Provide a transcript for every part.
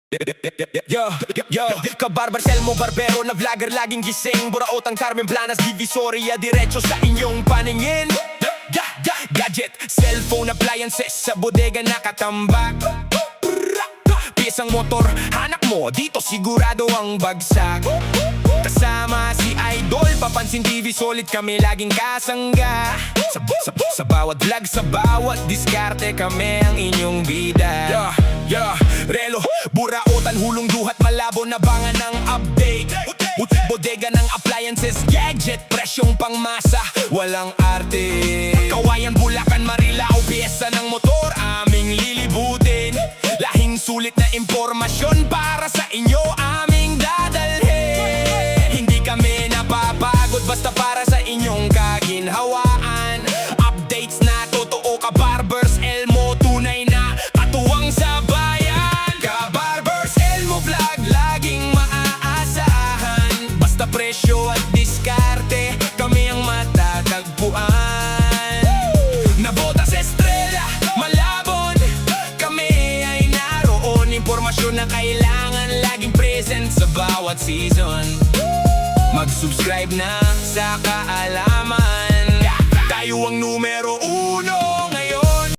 Yo, yo, kabarbar, selmo, barbero na vlogger, laging gising. Buraotang Carmen Planas, Divisoria, diretso sa inyong paningin. Gadget, cellphone, appliances, sa bodega nakatambak. Piyesang motor, hanak mo, dito sigurado ang bagsak. Kasama si Idol, papansin TV, solid kami laging kasangga. Sa bawat vlog, sa bawat diskarte, kami ang inyong bida. Relo, buraotan, hulong duhat, malabo na bangan ng update. Bodega ng appliances, gadget, presyong pangmasa, walang arte. Kawayan, Bulacan, Marilao, piyesa ng motor, aming lilibutin. Lahing sulit na impormasyon para sa inyo, aming dadalhin. Hindi kami napapagod, basta para sa inyong kaginhawaan. Updates na totoo, kabarbers, Elmo, tunay na katuwang sa bayan. Kabarbers, Elmo vlog, laging maaasahan. Basta presyo at diskarte, kami ang matatagpuan. Nabota sa estrella, malabon, kami ay naroon. Impormasyon na kailangan, laging present sa bawat season. Mag-subscribe na sa kaalaman, tayo ang numero uno ngayon.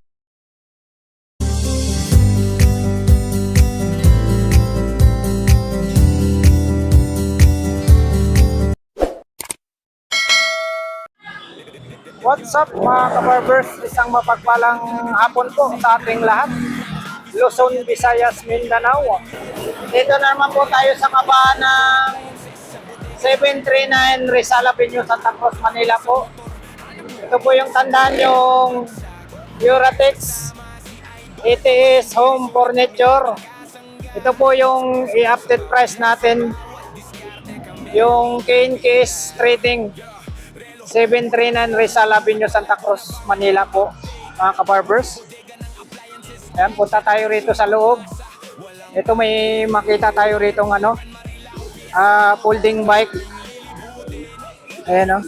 What's up mga kabarbers? Isang mapagpalang hapon po sa ating lahat. Luzon, Visayas, Mindanao. Dito naman po tayo sa kabaan ng 739 Rizal Avenue, Santa Cruz, Manila po. Ito po yung tandaan yung Duratex ATS Home Furniture. Ito po yung i-update price natin. Yung KNKS Trading 739 Rizal Avenue, Santa Cruz, Manila po, mga kabarbers. Ayan, punta tayo rito sa loob. Ito may makita tayo rito ng ano, folding bike. Ayan o.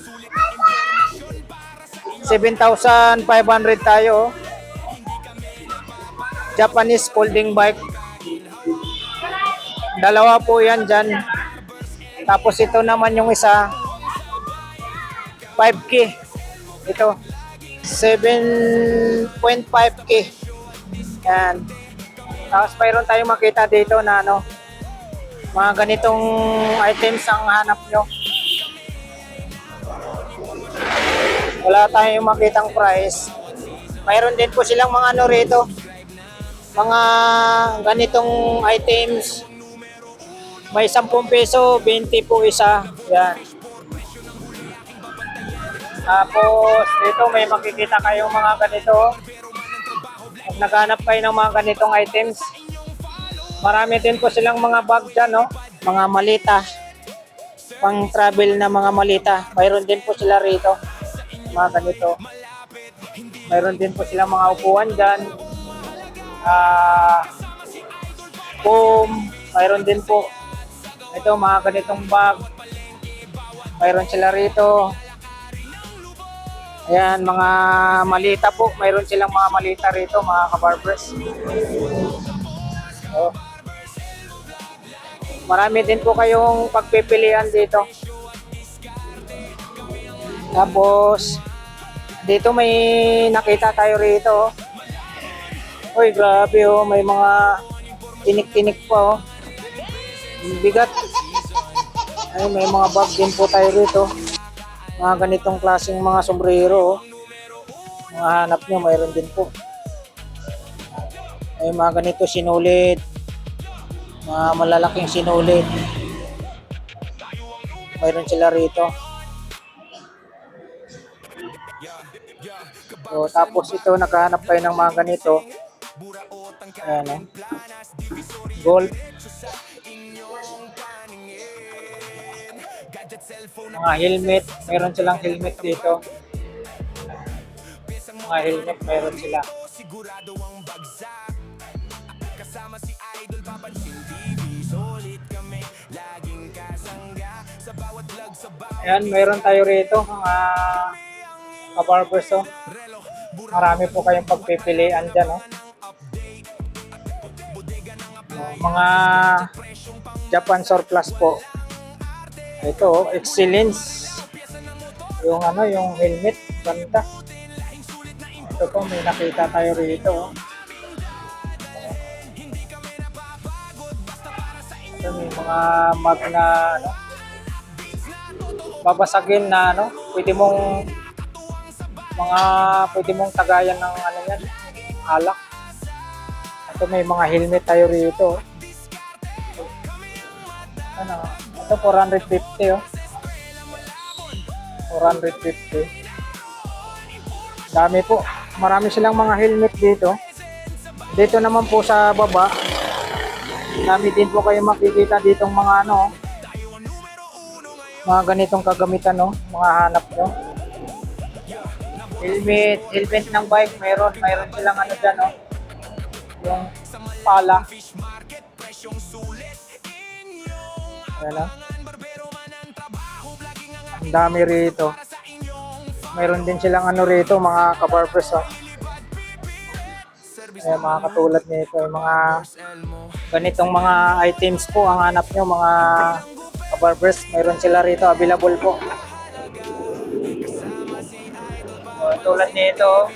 7,500 tayo. Japanese folding bike. Dalawa po yan dyan. Tapos ito naman yung isa, 5K. Ito 7.5K. Yan. Tapos mayroon tayong makita dito na ano, mga ganitong items ang hanap nyo. Wala tayong makitang price. Mayroon din po silang mga ano rito, mga ganitong items. May 10 peso, 20 po isa. Yan. Tapos dito may makikita kayong mga ganito. Pag naghanap kayo ng mga ganitong items, marami din po silang mga bag dyan, no? Mga malita, pang travel na mga malita. Mayroon din po sila rito, mga ganito. Mayroon din po silang mga upuan dyan. Foam, mayroon din po. Ito, mga ganitong bag. Mayroon sila rito. Ayan, mga malita po. Mayroon silang mga malita rito, mga kabarbers. Oh. Marami din po kayong pagpipilian dito. Tapos, dito may nakita tayo rito. Uy, grabe oh. May mga tinik-tinik pa oh. Bigat. Ay, may mga bag din po tayo rito. Mga ganitong klaseng mga sombrero. Mga hanap nyo, mayroon din po. Ay, mga ganito sinulit. Mga malalaking sinulit. Mayroon sila rito. So, tapos ito, nakahanap kayo ng mga ganito. Ayan o. Gold. Mga helmet, mayroon silang helmet dito. Mga helmet, mayroon sila. Ayan, mayroon tayo rito mga kabarbers. Oh. Marami po kayong pagpipilian dyan. Oh. mga Japan surplus po. Ito, excellence. Yung ano, yung helmet, ganda. Ito po, may nakita tayo rito. Ito, may mga mag na ano, babasagin na ano, pwede mong tagayan ng ano yan, alak. Ito, may mga helmet tayo rito. Ano, ito 450 oh. 450. Dami po. Marami silang mga helmet dito. Dito naman po sa baba, dami din po kayo makikita ditong mga ano, mga ganitong kagamitan no, mga hanap nyo. Helmet ng bike, mayroon silang ano dyan no, yung pala. Ayan o. Ang dami rito. Mayroon din silang ano rito, mga kabarbers oh. Ayan, mga katulad nito, yung mga ganitong mga items po ang hanap nyo, mga kabarbers. Mayroon sila rito, available po. So, tulad nito,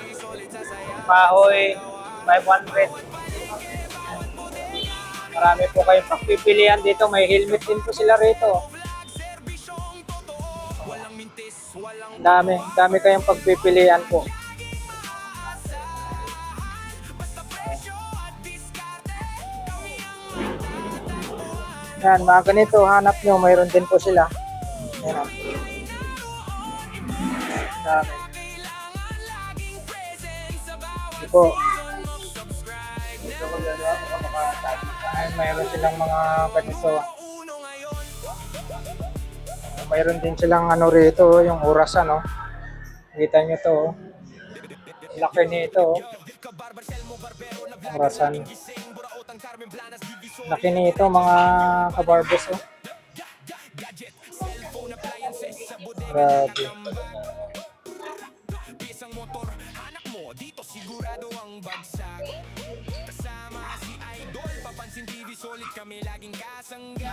Pahoy 500. Marami po kayong pagpipilian dito. May helmet din po sila rito. Dami kayong pagpipilian po. Yan, mga ganito, hanap nyo, mayroon din po sila. Yan. Dami. Ito po. Ay, mayroon silang mga ganito. Mayroon din silang ano rito, yung oras ano. Kita nyo to. Laki nito. Orasan. Laki nito mga kabarbers oh. Grabe.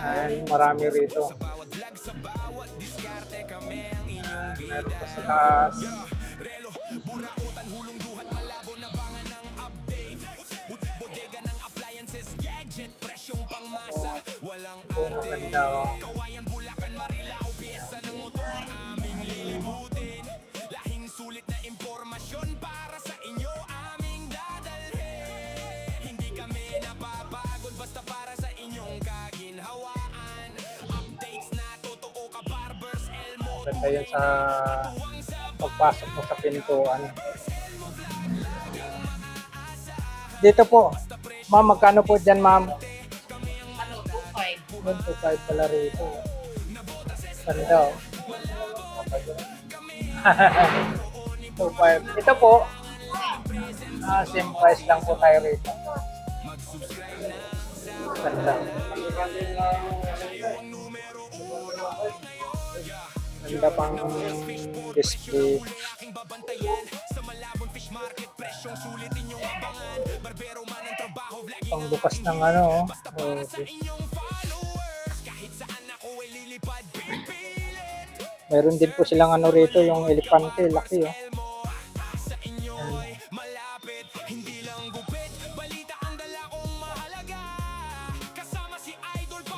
Ayan, marami rito. Meron pa sa taas. Oh, maganda oh. Ganda yan sa pagpasok mo sa pintuan. Dito po, ma'am, magkano po dyan, ma'am? 125 pala rito. Ganda oh. 25. Ito po, same price lang po tayo rito. Ganda. Ganda pang display. Pang bukas ng ano. Okay. Meron din po silang ano rito, yung elepante, laki oh.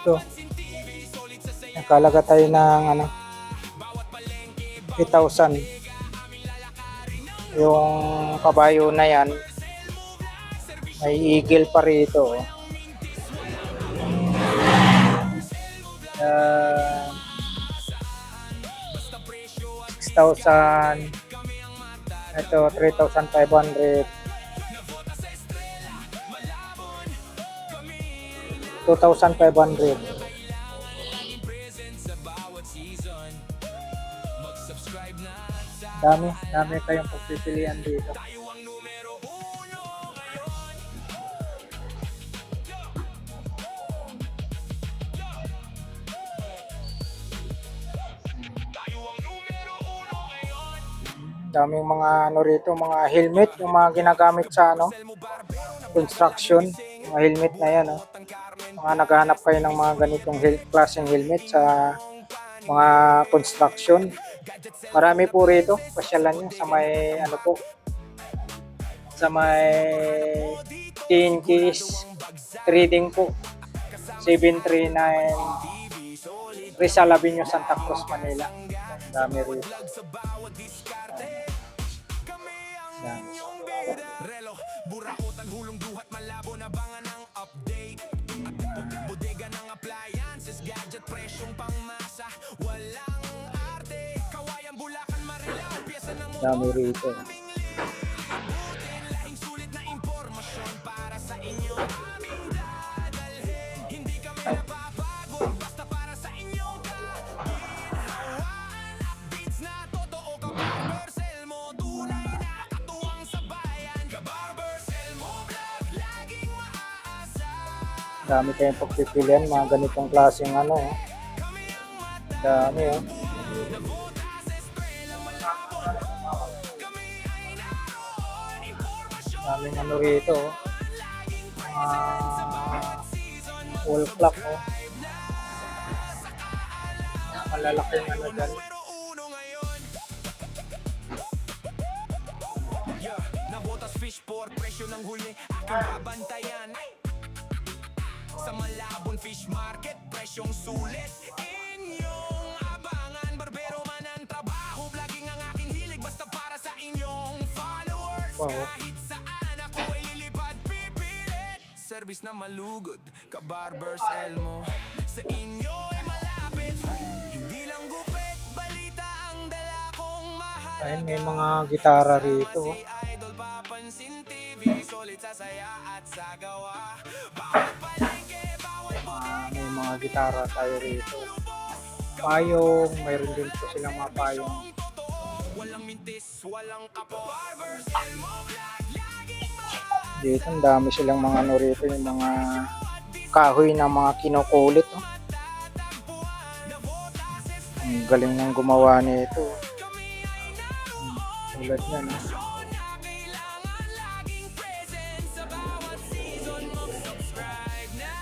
Ito. Nakalaga tayo ng ano 8,000. Yung kabayo na yan, may eagle pa rito. 6,000. Ito 3,500. 2,500. Dami kayong pagpipilian dito. Daming mga ano rito, mga helmet, yung mga ginagamit sa ano, construction, mga helmet na yan oh. mga naghahanap kayo ng mga ganitong klaseng helmet sa mga construction, marami po rito. Pasyalan nyo sa may ano po, sa may Kinkis Trading po, 739 Rizal Avenue, Santa Cruz, Manila. Dami rito. Dami. Relo, burautan, hulong duhat, malabo na bangan ng update. Bodega ng appliances, gadget, presyong pangmasa. Walang arte, kawayan, Bulacan, Marilao, pyesa ng Dami rito. lahing sulit na impormasyon para sa inyo. Aming dadalhin, hindi kami napapagod, basta para sa inyong kaginhawaan. Updates na totoo, Kabarber Selmo, tunay na katuwang sa bayan. Kabarber Selmo Vlog, laging maaasa. Dami kayong pagpipilian, mga ganitong klaseng ano. Dami oh. Daming ano rito oh. Wall clock oh. Malalaking ano dyan. Nabotas fish for presyo ng huli, aking babantayan. Sa malabon fish market, presyong sulit. Inyong abangan, barbero man ang trabaho. Vlogging ang aking hilig, basta para sa inyong followers. Wow. Kahit saan ako ay lilipad, pipilit. Service na malugod, Kabarbers Elmo. Sa inyo ay malapit, hindi lang gupit. Balita ang dala kong mahal. Ayun, may mga gitara rito oh. Idol papansin TV, solid sa saya at sa gawa. Bawat palengke, bawat bodega, May mga gitara tayo rito. Payong, mayroon din po silang mga payong. walang mintis, walang kapo. Barbers Elmo Vlog, laging maaasa. Dito, ang dami silang mga ano rito, yung mga kahoy ng mga kinukulit. Oh. Ang galing ng gumawa nito. Tulad yan. Oh. Kailangan laging present sa bawat season mo. Subscribe na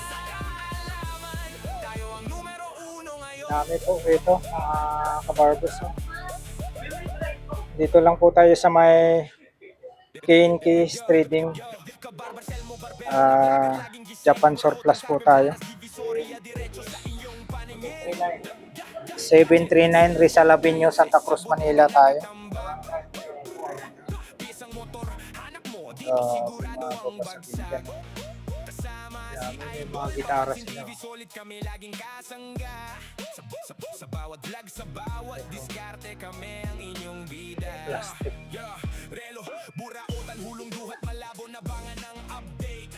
sa kaalaman. Tayo ang numero 1 ngayon. Dami po rito, mga kabarbers. Oh. Dito lang po tayo sa may Kinkis Trading. Japan Surplus po tayo. 739 Rizal Avenue, Santa Cruz, Manila tayo. Mapapasagin dyan. May mga gitara sila. Solid kami laging kasangga. Sa bawat vlog, sa bawat diskarte, kami ang inyong bida. Plastic. Yeah, relo, burautan, hulong duhat, malabo na bangan ng update.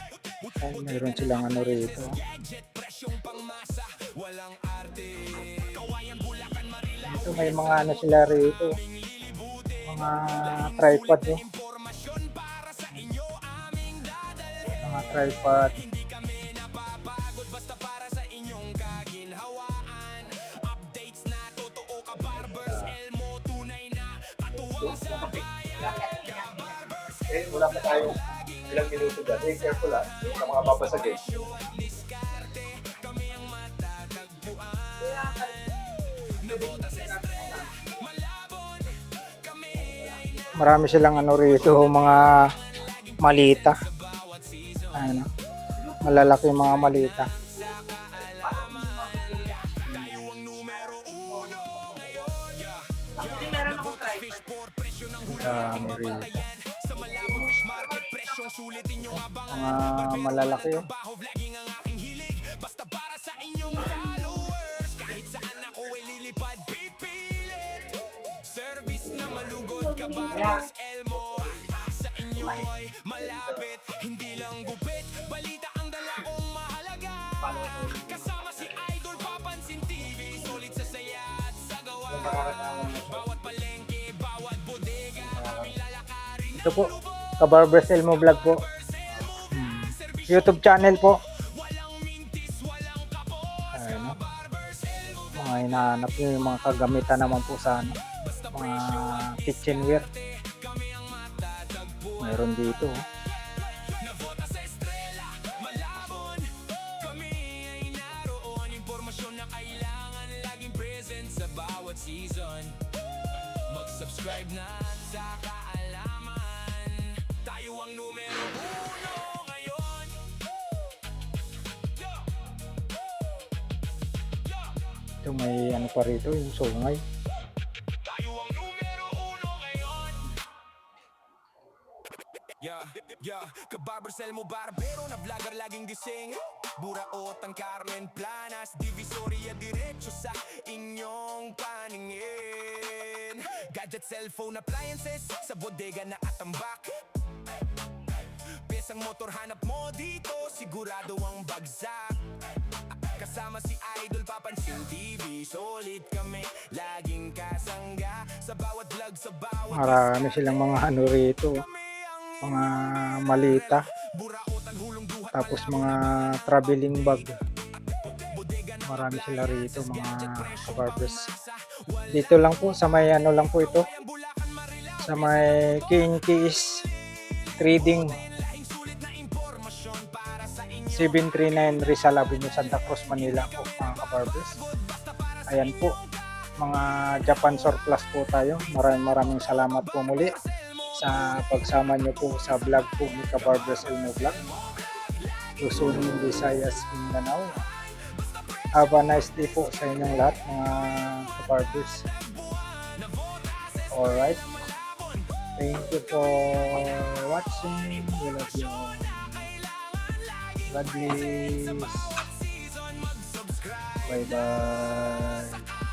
Ay, mayroon silang ano rito. Gadget, presyong pangmasa, walang arte. Kawayan, Bulacan, Marilao, Ito may mga ano sila rito. Mga tripod eh. impormasyon para sa inyo, aming dadalhin. Mga tripod. Hindi kami napapagod, basta para sa inyong kaginhawaan. Updates na totoo, Kabarbers Elmo, tunay na katuwang sa bayan. Kabarbers Wala pa tayo ilang minuto dyan. Careful lang sa mga babasagin. diskarte, kami ang matatagpuan. Nabotas estrella, malabon, kami ay Marami silang ano rito, mga malita. Ano, malalaki mga malita. tayo ang numero 1. Fish for presyo ng huli, Dami rito. sa malabong fish market, presyong sulitin yung abangan. Mga malalaki. Baho vlogging ang aking hilig, basta para sa inyong followers. Kahit saan ako ay lilipad, pipilit. Service na malugod, Kabarbers Elmo. Sa inyo ay malapit, hindi lang gupit. Balita ang dala kong mahalaga. Kasama si Idol papansin TV, solid sa saya at sa gawa. Bawat palengke, bawat bodega, aming lalakarin. Ito po, Kabarbers Elmo Vlog po. YouTube channel po. Walang mintis, walang kapo. Ayun, no? Mga hinahanap nyo, yung mga kagamitan naman po sa ano, mga kitchenware. Kami ang matatagpuan. Mayroon dito. Oh. Nabota sa estrella, malabon, bawat season. Mag-subscribe na sa kaalaman. Tayo ang numero 1 ngayon. Yo! Yo! Ito may ano pa rito, yung sungay. Tayo ang numero 1 ngayon. Yeah, kabarbersel mo barbero na vlogger laging gising. Buraot ang Carmen Planas, Divisoria diretso sa inyong paningin. Gadget, cellphone, appliances, sa bodega na atambak. Pesang motor hanap mo dito, sigurado ang bagsak. Kasama si Idol, papansin TV, solid kami, laging kasangga. Sa bawat vlog, sa bawat Marami silang mga ano rito, mga malita, tapos mga traveling bag. Marami sila rito mga kabarbers. Dito lang po sa may ano lang po ito, sa may King Keys Trading, 739 Rizal Avenue, Santa Cruz, Manila po mga kabarbers. Ayan po, mga Japan surplus po tayo. Maraming salamat po muli sa pagsama nyo po sa vlog po ni Kabarbers Elmo Vlog, Luzon, Visayas, Mindanao. Have a nice day po sa inyong lahat mga Kabarbers. Alright, thank you for watching. We love you. God bless. Bye bye.